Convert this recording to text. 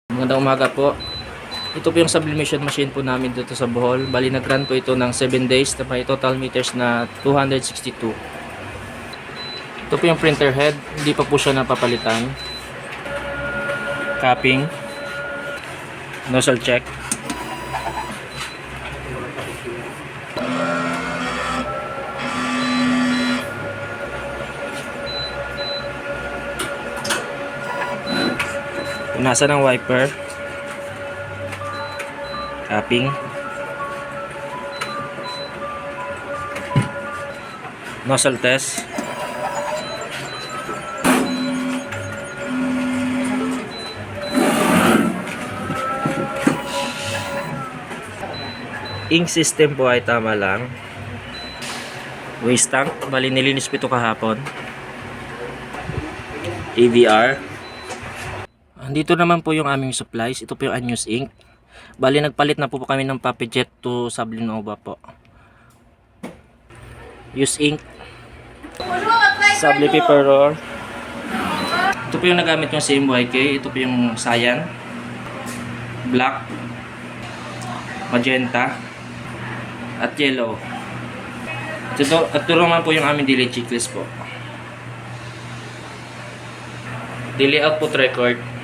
Magandang umaga po. Ito po yung sublimation machine po namin dito sa Bohol. Bali nag-run po ito ng 7 days na may total meters na 262. Ito po yung printer head. Hindi pa po siya napapalitan. Capping. Nozzle check. Punasan ng wiper. Capping. Nozzle test. Ink system po ay tama lang. Waste tank, bali nilinis po ito kahapon. AVR. Dito naman po yung aming supplies. Ito po yung unused ink. Bali nagpalit na po kami ng Papijet to Sublinova po. Used ink. Subli paper roll. Ito po yung nagamit yung CMYK. Ito po yung cyan, black, magenta, at yellow. Ito naman po yung aming daily checklist po. Daily output record.